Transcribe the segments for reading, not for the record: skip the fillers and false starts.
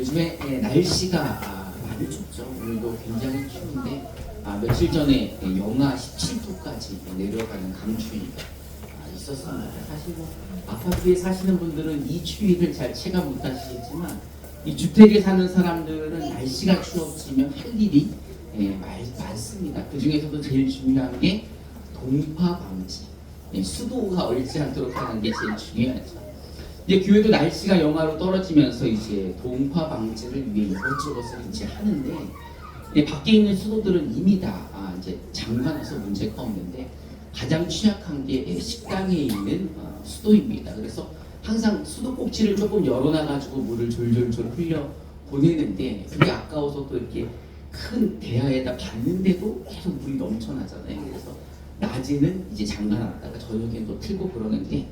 요즘에 날씨가 많이 춥죠. 오늘도 굉장히 추운데 며칠 전에 영하 17도까지 내려가는 강추위가 있었습니다. 사실 아파트에 사시는 분들은 이 추위를 잘 체감 못하시겠지만 이 주택에 사는 사람들은 날씨가 추워지면 할 일이 많습니다. 그 중에서도 제일 중요한 게 동파 방지, 수도가 얼지 않도록 하는 게 제일 중요하죠. 이제 교회도 날씨가 영하로 떨어지면서 이제 동파 방지를 위해 이것저것을 이제 하는데 밖에 있는 수도들은 이미 다 이제 잠가놔서 문제가 없는데 가장 취약한 게 식당에 있는 수도입니다. 그래서 항상 수도 꼭지를 조금 열어놔가지고 물을 졸졸졸 흘려 보내는데 그게 아까워서 또 이렇게 큰 대야에다 밟는데도 계속 물이 넘쳐나잖아요. 그래서 낮에는 이제 잠가놨다가 저녁엔 또 틀고 그러는데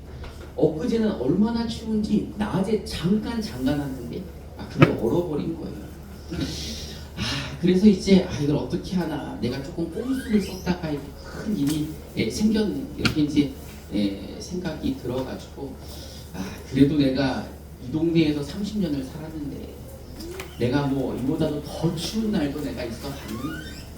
엊그제는 얼마나 추운지 낮에 잠깐 잠가놨는데 그게 얼어버린 거예요. 그래서 이제 이걸 어떻게 하나, 내가 조금 꼼수를 썼다가 큰 일이 생겼네, 이렇게 이제 생각이 들어가지고 그래도 내가 이 동네에서 30년을 살았는데 내가 뭐 이보다도 더 추운 날도 내가 있어 봤니?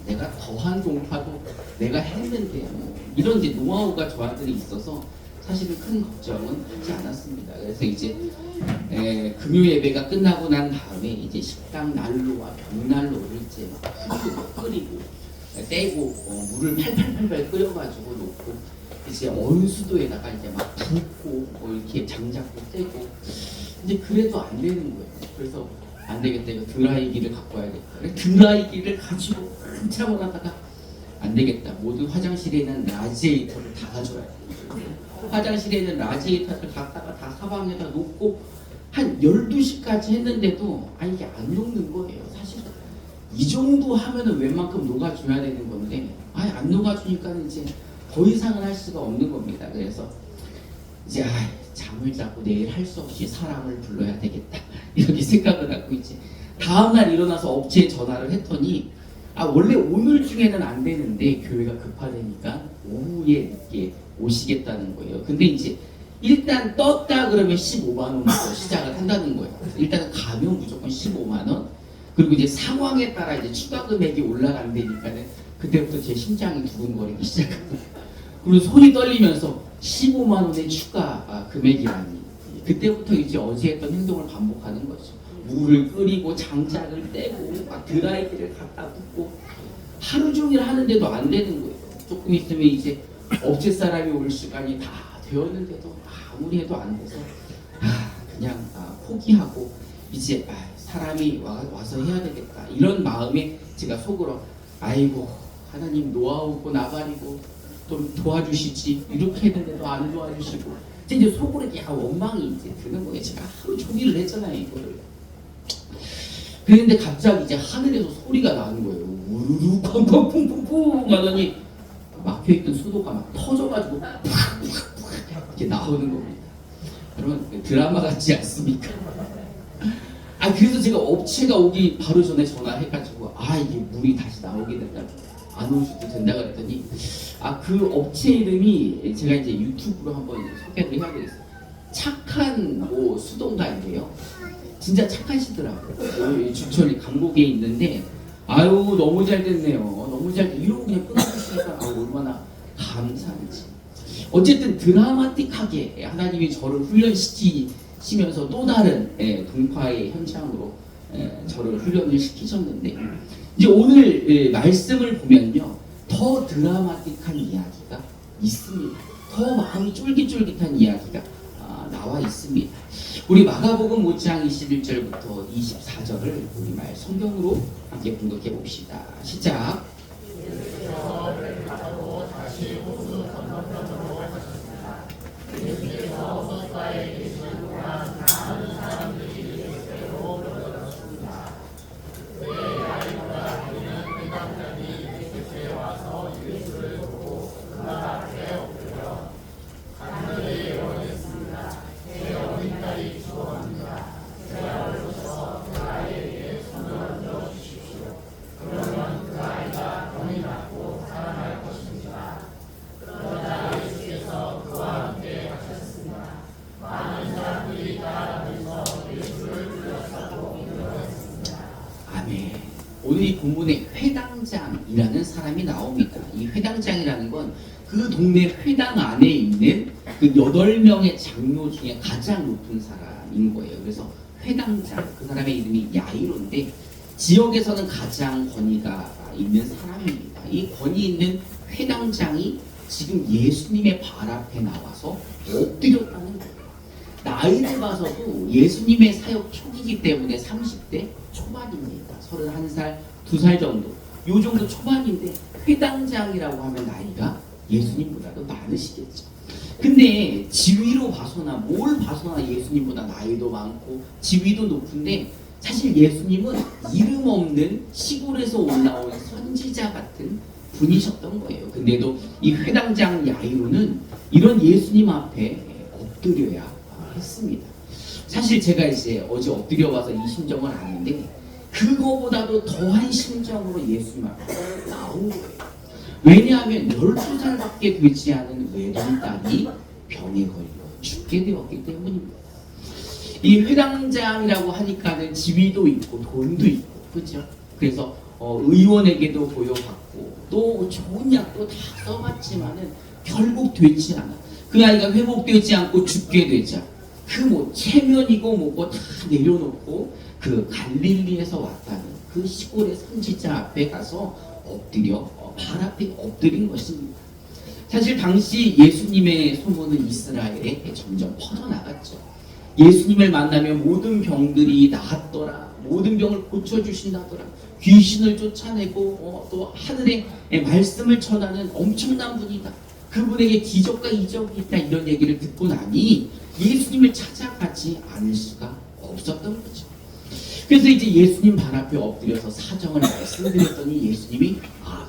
내가 더한 동파도 내가 했는데 이런 이제 노하우가 저한테는 있어서 사실은 큰 걱정은 하지 않았습니다. 그래서 이제 금요 예배가 끝나고 난 다음에 이제 식당 난로와 벽난로를 이제 막 끓이고 떼고 물을 팔팔팔팔 끓여가지고 놓고 이제 온수도에다가 이제 막 붓고 이렇게 장작도 떼고 이제 그래도 안 되는 거예요. 그래서 안 되겠다, 이거 드라이기를 갖고 와야겠다. 드라이기를 가지고 한참을 하다가 안 되겠다, 모든 화장실에 있는 라지에이터를 다 가져와야 돼. 화장실에 있는 라지에이터를 갖다가 다 사방에다 놓고 한 12시까지 했는데도 이게 안 녹는 거예요. 사실 이 정도 하면은 웬만큼 녹아줘야 되는 건데 안 녹아주니까 이제 더 이상은 할 수가 없는 겁니다. 그래서 이제 잠을 자고 내일 할 수 없이 사람을 불러야 되겠다 이렇게 생각을 하고 이제 다음날 일어나서 업체에 전화를 했더니 원래 오늘 중에는 안 되는데 교회가 급하다니까 오후에 늦게 오시겠다는 거예요. 근데 이제 일단 떴다 그러면 15만 원부터 시작을 한다는 거예요. 일단은 가면 무조건 15만 원. 그리고 이제 상황에 따라 이제 추가 금액이 올라간다니까는 그때부터 제 심장이 두근거리기 시작합니다. 그리고 손이 떨리면서 15만 원의 추가 금액이라니. 그때부터 이제 어제 했던 행동을 반복하는 거죠. 물을 끓이고 장작을 떼고 막 드라이기를 갖다 붓고 하루 종일 하는데도 안 되는 거예요. 조금 있으면 이제 업체 사람이 올 시간이 다 되었는데도 아무리 해도 안 돼서 그냥 포기하고 이제 사람이 와서 해야 되겠다 이런 마음에 제가 속으로 아이고 하나님 노하우고 나발이고 좀 도와주시지 이렇게 했는데도 안 도와주시고 이제 속으로 이렇게 원망이 이제 드는 거예요. 제가 하루 종일 했잖아요 이거를. 그런데 갑자기 이제 하늘에서 소리가 나는 거예요. 우르르 펑펑펑펑펑 하더니 막혀있던 수도가 막 터져가지고 팍팍팍 이렇게 나오는 겁니다. 여러분 드라마 같지 않습니까? 그래서 제가 업체가 오기 바로 전에 전화해가지고 이게 물이 다시 나오게 된다, 안 오셔도 된다 그랬더니 그 업체 이름이 제가 이제 유튜브로 한번 소개를 해야 되겠어요. 착한 수동가인데요. 진짜 착하시더라고요. 주천이 강북에 있는데 너무 잘 됐네요. 너무 잘 됐. 이러고 그냥 끊어주시니까 얼마나 감사한지. 어쨌든 드라마틱하게 하나님이 저를 훈련시키시면서 또 다른 동파의 현장으로 저를 훈련을 시키셨는데 이제 오늘 말씀을 보면요 더 드라마틱한 이야기가 있습니다. 더 마음이 쫄깃쫄깃한 이야기가 나와 있습니다. 우리 마가복음 5장 21절부터 24절을 우리말 성경으로 함께 분석해 봅시다. 시작. 오늘 이 본문에 회당장이라는 사람이 나옵니다. 이 회당장이라는 건 그 동네 회당 안에 있는 그 8명의 장로 중에 가장 높은 사람인 거예요. 그래서 회당장, 그 사람의 이름이 야이로인데 지역에서는 가장 권위가 있는 사람입니다. 이 권위 있는 회당장이 지금 예수님의 발 앞에 나와서 엎드렸다는 거예요. 나이를 봐서도 예수님의 사역 초기이기 때문에 30대 초반입니다. 31살, 2살 정도. 요 정도 초반인데 회당장이라고 하면 나이가 예수님보다도 많으시겠죠. 근데 지위로 봐서나 뭘 봐서나 예수님보다 나이도 많고 지위도 높은데 사실 예수님은 이름 없는 시골에서 올라온 선지자 같은 분이셨던 거예요. 근데도 이 회당장 야이로는 이런 예수님 앞에 엎드려야 했습니다. 사실 제가 이제 어제 엎드려 와서 이 심정을 아는데 그거보다도 더한 심정으로 예수님 앞에 나온 거예요. 왜냐하면 12살밖에 되지 않은 외동딸이 병에 걸려 죽게 되었기 때문입니다. 이 회당장이라고 하니까는 지위도 있고 돈도 있고 그렇죠? 그래서 의원에게도 보여받고 또 좋은 약도 다 써봤지만은 결국 되지 않아. 그 아이가 회복되지 않고 죽게 되자 그 뭐 체면이고 뭐고 다 내려놓고 그 갈릴리에서 왔다는 그 시골의 선지자 앞에 가서 엎드려 발 앞에 엎드린 것입니다. 사실 당시 예수님의 소문은 이스라엘에 점점 퍼져나갔죠. 예수님을 만나면 모든 병들이 나았더라. 모든 병을 고쳐주신다더라. 귀신을 쫓아내고 또 하늘의 말씀을 전하는 엄청난 분이다. 그분에게 기적과 이적이 있다. 이런 얘기를 듣고 나니 예수님을 찾아가지 않을 수가 없었던 거죠. 그래서 이제 예수님 발 앞에 엎드려서 사정을 말씀드렸더니 예수님이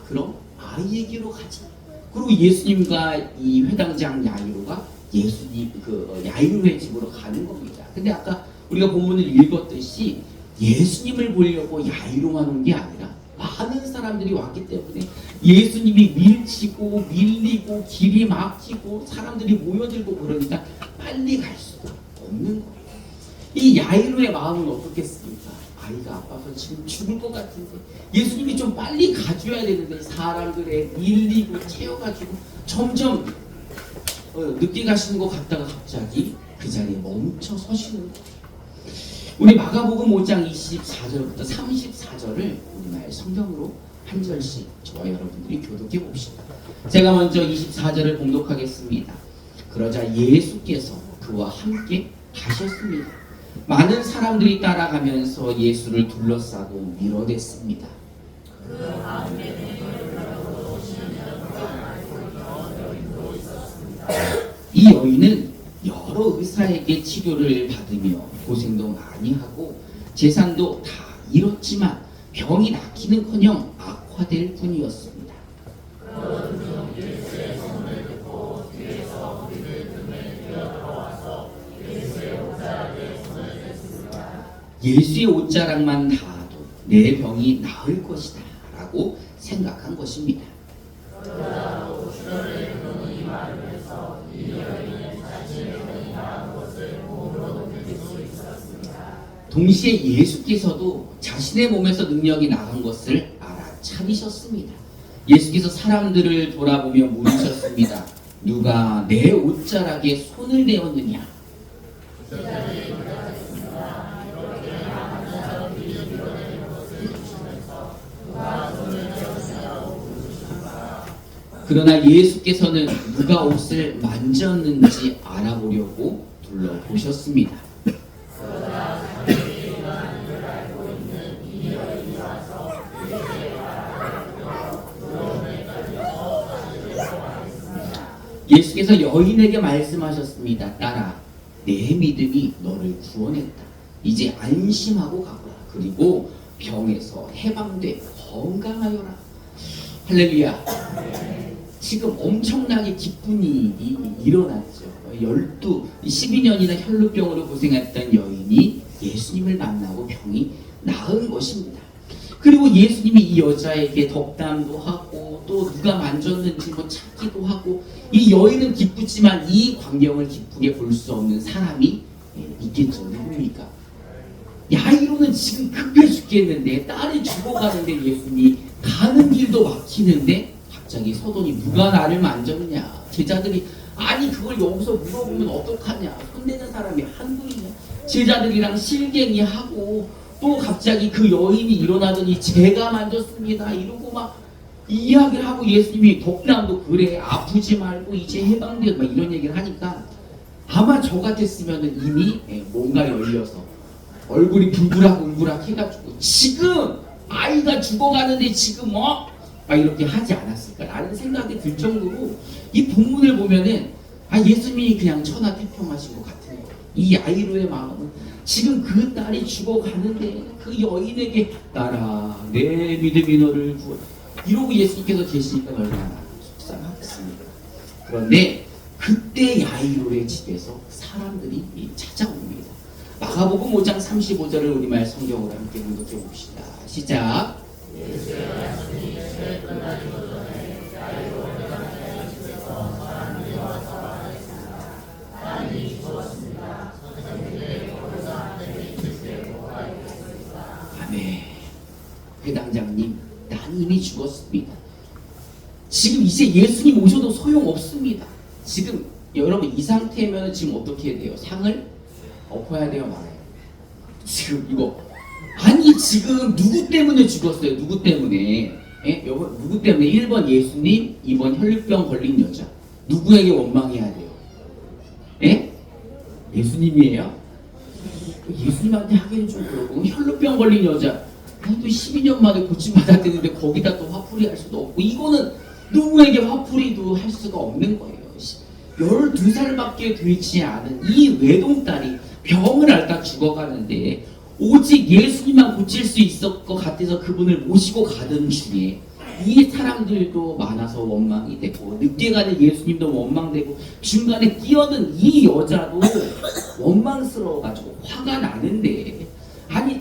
그럼 아이에게로 가자. 그리고 예수님과 이 회당장 야이로가 예수님 야이로의 집으로 가는 겁니다. 근데 아까 우리가 본문을 읽었듯이 예수님을 보려고 야이로만 온 게 아니라 많은 사람들이 왔기 때문에 예수님이 밀치고 밀리고 길이 막히고 사람들이 모여들고 그러니까 빨리 갈 수가 없는 거예요. 이 야이로의 마음은 어떻겠습니까? 아이가 아파서 지금 죽을 것 같은데 예수님이 좀 빨리 가줘야 되는데 사람들에 밀리고 채워가지고 점점 늦게 가시는 것 같다가 갑자기 그 자리에 멈춰 서시는 거예요. 우리 마가복음 5장 24절부터 34절을 우리나라의 성경으로 한 절씩 저와 여러분들이 교독해 봅시다. 제가 먼저 24절을 봉독하겠습니다. 그러자 예수께서 그와 함께 가셨습니다. 많은 사람들이 따라가면서 예수를 둘러싸고 밀어댔습니다. 이 여인은 여러 의사에게 치료를 받으며 고생도 많이 하고 재산도 다 잃었지만 병이 낫기는커녕 악화될 뿐이었습니다. 예수의 옷자락만 닿아도 내 병이 나을 것이다 라고 생각한 것입니다. 동시에 예수께서도 자신의 몸에서 능력이 나간 것을 알아차리셨습니다. 예수께서 사람들을 돌아보며 물으셨습니다. 누가 내 옷자락에 손을 대었느냐? 그러나 예수께서는 누가 옷을 만졌는지 알아보려고 둘러보셨습니다. 예수께서 여인에게 말씀하셨습니다. 딸아, 내 믿음이 너를 구원했다. 이제 안심하고 가거라. 그리고 병에서 해방돼 건강하여라. 할렐루야. 지금 엄청나게 기쁜 일이 일어났죠. 12년이나 혈루병으로 고생했던 여인이 예수님을 만나고 병이 나은 것입니다. 그리고 예수님이 이 여자에게 덕담도 하고 또 누가 만졌는지 뭐 찾기도 하고, 이 여인은 기쁘지만 이 광경을 기쁘게 볼 수 없는 사람이 있겠죠. 누굽니까? 야이로는 지금 급해 죽겠어요. 죽겠는데, 딸이 죽어가는데 예수님이 가는 길도 막히는데 갑자기 서더니 누가 나를 만졌냐? 제자들이 아니 그걸 여기서 물어보면 어떡하냐? 혼내는 사람이 한둘이냐? 제자들이랑 실갱이하고 또 갑자기 그 여인이 일어나더니 제가 만졌습니다 이러고 막 이야기를 하고 예수님이 독감도 그래 아프지 말고 이제 해방돼 막 이런 얘기를 하니까 아마 저 같았으면 이미 뭔가 열려서 얼굴이 불그락불그락 해가지고 지금 아이가 죽어가는데 지금 막 이렇게 하지 않았을까라는 생각이 들 정도로 이 본문을 보면은 예수님이 그냥 천하태평하신 것 같은 거예요. 이 야이로의 마음은 지금 그 딸이 죽어가는데 그 여인에게 딸아 내 믿음이 너를 구원 이러고 예수님께서 계시니까 얼마나 속상하겠습니까. 그런데 그때 야이로의 집에서 사람들이 찾아옵니다. 마가복음 5장 35절을 우리말 성경으로 함께 공독해 봅시다. 시작. 아멘. 회당장님, 난 이미 죽었습니다. 지금 이제 예수님 오셔도 소용없습니다. 지금 여러분 이 상태면 지금 어떻게 해야 돼요? 상을 엎어야 돼요, 말아요? 지금 이거 아니 지금 누구 때문에 죽었어요? 누구 때문에? 누구 때문에? 1번 예수님, 2번 혈류병 걸린 여자. 누구에게 원망해야 돼요? 예수님이에요? 예수님한테 하기는 좀 그렇고 혈류병 걸린 여자 또 12년 만에 고침받았는데 거기다 또 화풀이 할 수도 없고 이거는 누구에게 화풀이도 할 수가 없는 거예요. 12살밖에 되지 않은 이 외동딸이 병을 앓다 죽어가는데 오직 예수님만 고칠 수 있을 것 같아서 그분을 모시고 가던 중에 이 사람들도 많아서 원망이 되고 늦게 가는 예수님도 원망되고 중간에 끼어든 이 여자도 원망스러워가지고 화가 나는데 아니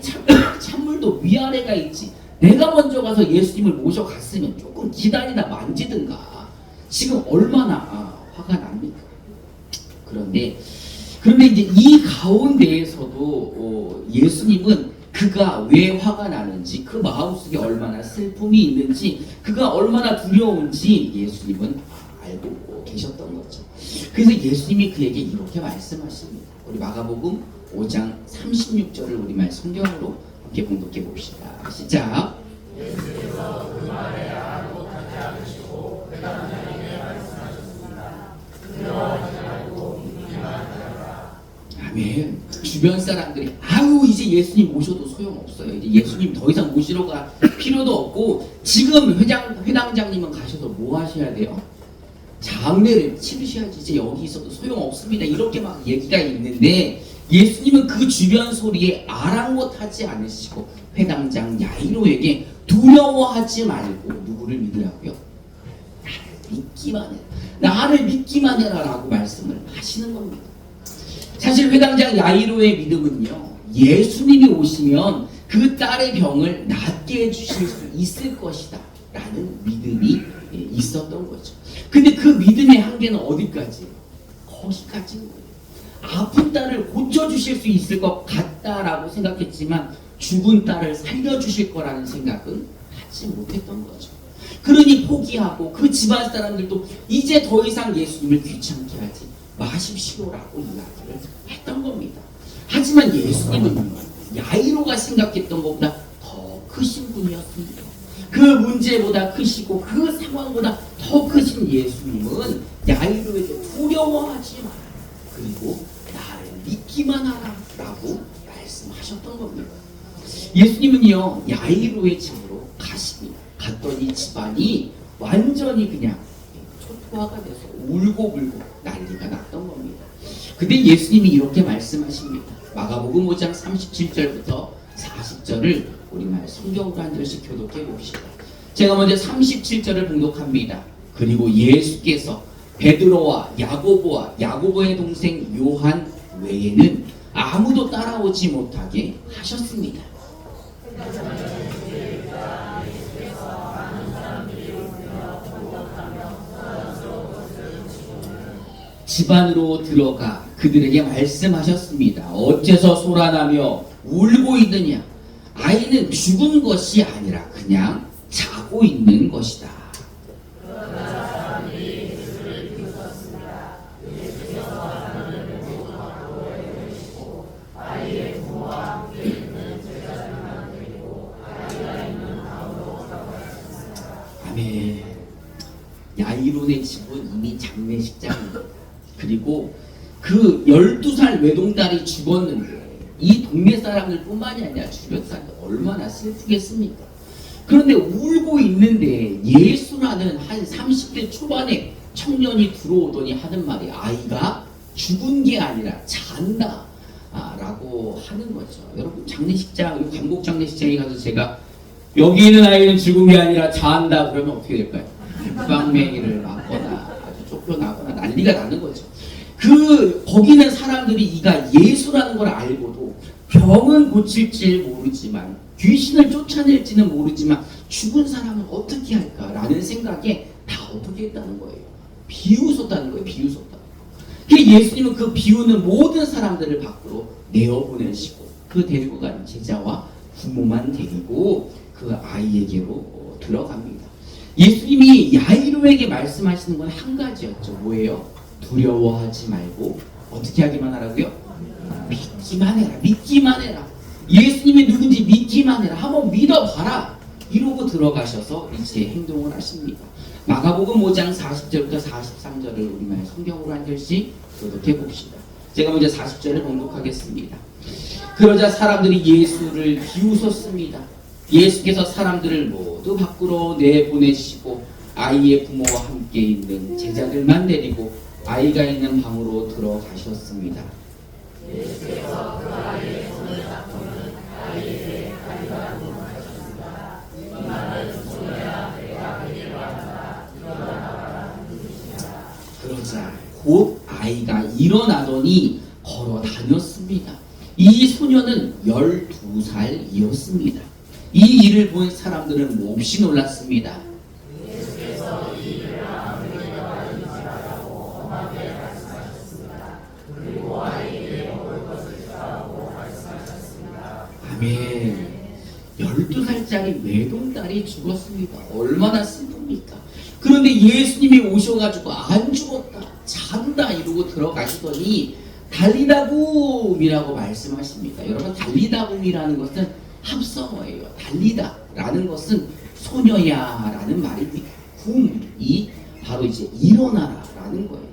찬물도 위아래가 있지 내가 먼저 가서 예수님을 모셔갔으면 조금 기다리다 만지든가 지금 얼마나 화가 납니까. 그런데 이제 이 가운데에서도 예수님은 그가 왜 화가 나는지 그 마음속에 얼마나 슬픔이 있는지 그가 얼마나 두려운지 예수님은 알고 계셨던 거죠. 그래서 예수님이 그에게 이렇게 말씀하십니다. 우리 마가복음 5장 36절을 우리말 성경으로 함께 봉독해 봅시다. 시작. 예수께서 그 말에 아무것하지 않으시고 회당장에게 말씀하셨습니다. 두려워하지 말고 믿기만 하라. 아멘. 주변 사람들이 아유 이제 예수님 모셔도 소용없어요. 이제 예수님 더 이상 모시러 갈 필요도 없고 지금 회당장님은 가셔서 뭐 하셔야 돼요? 장례를 치르셔야지 이제 여기 있어도 소용없습니다. 이렇게 막 얘기가 있는데 예수님은 그 주변 소리에 아랑곳하지 않으시고 회당장 야이로에게 두려워하지 말고 누구를 믿으라고요? 나를 믿기만 해라. 나를 믿기만 해라 라고 말씀을 하시는 겁니다. 사실 회당장 야이로의 믿음은요 예수님이 오시면 그 딸의 병을 낫게 해주실 수 있을 것이다 라는 믿음이 있었던 거죠. 근데 그 믿음의 한계는 어디까지예요? 거기까지인 거예요. 아픈 딸을 고쳐주실 수 있을 것 같다라고 생각했지만 죽은 딸을 살려주실 거라는 생각은 하지 못했던 거죠. 그러니 포기하고 그 집안 사람들도 이제 더 이상 예수님을 귀찮게 하지 마십시오라고 이야기를 했던 겁니다. 하지만 예수님은 야이로가 생각했던 것보다 더 크신 분이었습니다. 그 문제보다 크시고 그 상황보다 더 크신 예수님은 야이로에게 두려워하지 마라. 그리고 나를 믿기만 하라 라고 말씀하셨던 겁니다. 예수님은요 야이로의 집으로 가십니다. 갔더니 집안이 완전히 그냥 초토화가 돼서 울고불고 난리가 났던 겁니다. 근데 예수님이 이렇게 말씀하십니다. 마가복음 5장 37절부터 40절을 우리말 성경으로 한 절씩 교독해 봅시다. 제가 먼저 37절을 봉독합니다. 그리고 예수께서 베드로와 야고보의 동생 요한 외에는 아무도 따라오지 못하게 하셨습니다. 집 안으로 들어가 그들에게 말씀하셨습니다. 어째서 소란하며 울고 있느냐? 아이는 죽은 것이 아니라 그냥 자고 있는 것이다. 아멘. 야이론의 집은 이미 장례식장입니다. 그리고 그 12살 외동딸이 죽었는데 이 동네 사람들 뿐만이 아니라 주변 사람들 얼마나 슬프겠습니까? 그런데 울고 있는데 예수라는 한 30대 초반의 청년이 들어오더니 하는 말이 아이가 죽은 게 아니라 잔다 라고 하는 거죠. 여러분 장례식장, 광복 장례식장에 가서 제가 여기 있는 아이는 죽은 게 아니라 잔다 그러면 어떻게 될까요? 빵맹이를 맞거나 아주 쫓겨나거나 난리가 나는 거죠. 거기는 사람들이 이가 예수라는 걸 알고도 병은 고칠지 모르지만 귀신을 쫓아낼지는 모르지만 죽은 사람은 어떻게 할까라는 생각에 다 어떻게 했다는 거예요. 비웃었다는 거예요. 비웃었다. 예수님은 그 비우는 모든 사람들을 밖으로 내어보내시고 그 데리고 간 제자와 부모만 데리고 그 아이에게로 들어갑니다. 예수님이 야이로에게 말씀하시는 건 한 가지였죠. 뭐예요? 두려워하지 말고 어떻게 하기만 하라고요? 믿기만 해라. 믿기만 해라. 예수님이 누군지 믿기만 해라. 한번 믿어봐라. 이러고 들어가셔서 이제 행동을 하십니다. 마가복음 5장 40절부터 43절을 우리말 성경으로 한 절씩 교독해 봅시다. 제가 먼저 40절을 봉독하겠습니다. 그러자 사람들이 예수를 비웃었습니다. 예수께서 사람들을 모두 밖으로 내보내시고 아이의 부모와 함께 있는 제자들만 데리고 아이가 있는 방으로 들어가셨습니다. 예수께서 그 아이의 손을 잡고는 아이에게 가리라고 하셨습니다. 이 말을 듣고야 내가 그에게 말하라 일어나라 하셨습니다. 그러자 곧 아이가 일어나더니 걸어 다녔습니다. 이 소녀는 12살이었습니다. 이 일을 본 사람들은 몹시 놀랐습니다. 예수께서 이 일을 아무에게나 알리지 말라고 엄하게 말씀하셨습니다. 그리고 아이에게 먹을 것을 주라고 말씀하셨습니다. 아멘. 12살짜리 외동딸이 죽었습니다. 얼마나 슬픕니까? 그런데 예수님이 오셔가지고 안 죽었다, 잔다 이러고 들어가시더니 달리다굼이라고 말씀하십니다. 여러분 달리다굼이라는 것은 합성어예요. 달리다라는 것은 소녀야라는 말입니다. 굼이 바로 이제 일어나라라는 거예요.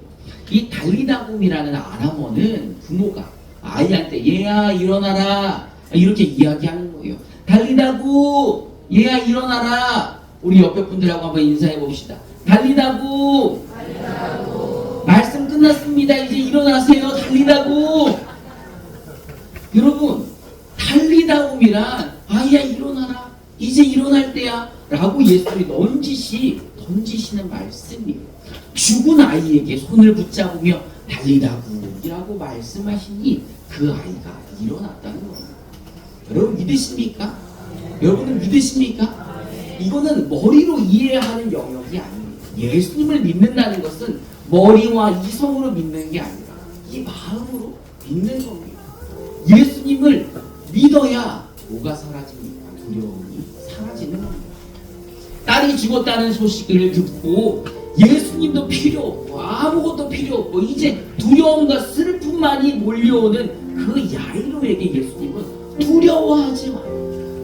이 달리다굼이라는 아람어는 부모가 아이한테 얘야 일어나라 이렇게 이야기하는 거예요. 달리다굼 얘야 일어나라. 우리 옆에 분들하고 한번 인사해 봅시다. 달리다굼 말씀 끝났습니다. 이제 일어나세요. 달리다굼. 여러분 달리다굼이란 아이야 일어나라 이제 일어날 때야 라고 예수님이 던지시는 말씀이에요. 죽은 아이에게 손을 붙잡으며 달리다굼이라고 말씀하시니 그 아이가 일어났다는 거예요. 여러분 믿으십니까? 여러분은 믿으십니까? 이거는 머리로 이해하는 영역이 아닙니다. 예수님을 믿는다는 것은 머리와 이성으로 믿는 게 아니라 이 마음으로 믿는 겁니다. 예수님을 믿어야 뭐가 사라집니까? 두려움이 사라지는 겁니다. 딸이 죽었다는 소식을 듣고 예수님도 필요 없고 아무것도 필요 없고 이제 두려움과 슬픔만이 몰려오는 그 야이로에게 예수님은 두려워하지 마.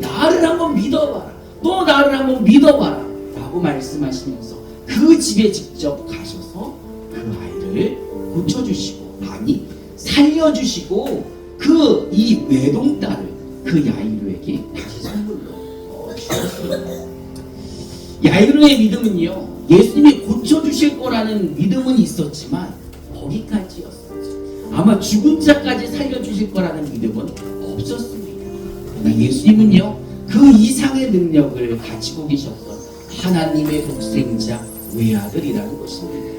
나를 한번 믿어봐라. 너 나를 한번 믿어봐라. 라고 말씀하시면서 그 집에 직접 가셔서 그 아이를 고쳐주시고 아니 살려주시고 그 이 외동딸을 그 야이로에게 다시 선물로 주셨습니다. 야이로의 믿음은요 예수님이 고쳐주실 거라는 믿음은 있었지만 거기까지였어요. 아마 죽은 자까지 살려주실 거라는 믿음은 없었습니다. 그러나 예수님은요 그 이상의 능력을 가지고 계셨던 하나님의 독생자 외아들이라는 것입니다.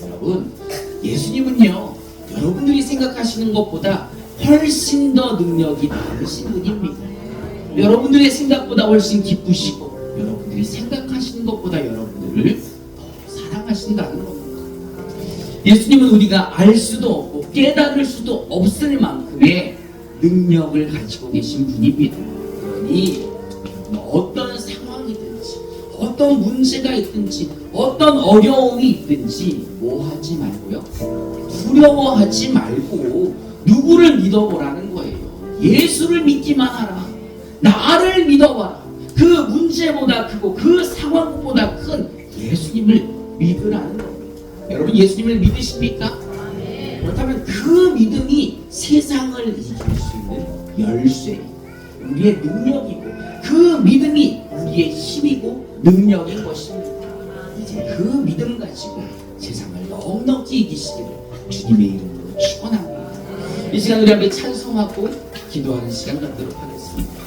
여러분 예수님은요 여러분들이 생각하시는 것보다 훨씬 더 능력이 많으신 분입니다. 여러분들의 생각보다 훨씬 기쁘시고 여러분들이 생각하시는 것보다 여러분들을 더 사랑하신다는 겁니다. 예수님은 우리가 알 수도 없고 깨달을 수도 없을 만큼의 능력을 가지고 계신 분입니다. 여러분이 어떤 상황이든지 어떤 문제가 있든지 어떤 어려움이 있든지 뭐 하지 말고요, 두려워하지 말고 누구를 믿어보라는 거예요. 예수를 믿기만 하라. 나를 믿어봐라. 그 문제보다 크고 그 상황보다 큰 예수님을 믿으라는 겁니다. 여러분 예수님을 믿으십니까? 그렇다면 그 믿음이 세상을 이길 수 있는 열쇠, 우리의 능력이고 그 믿음이 우리의 힘이고 능력인 것입니다. 이제 그 믿음 가지고 세상을 넉넉히 이기시기를 주님의 이름으로 축원합니다. 이 시간 우리 함께 찬송하고 기도하는 시간 갖도록 하겠습니다.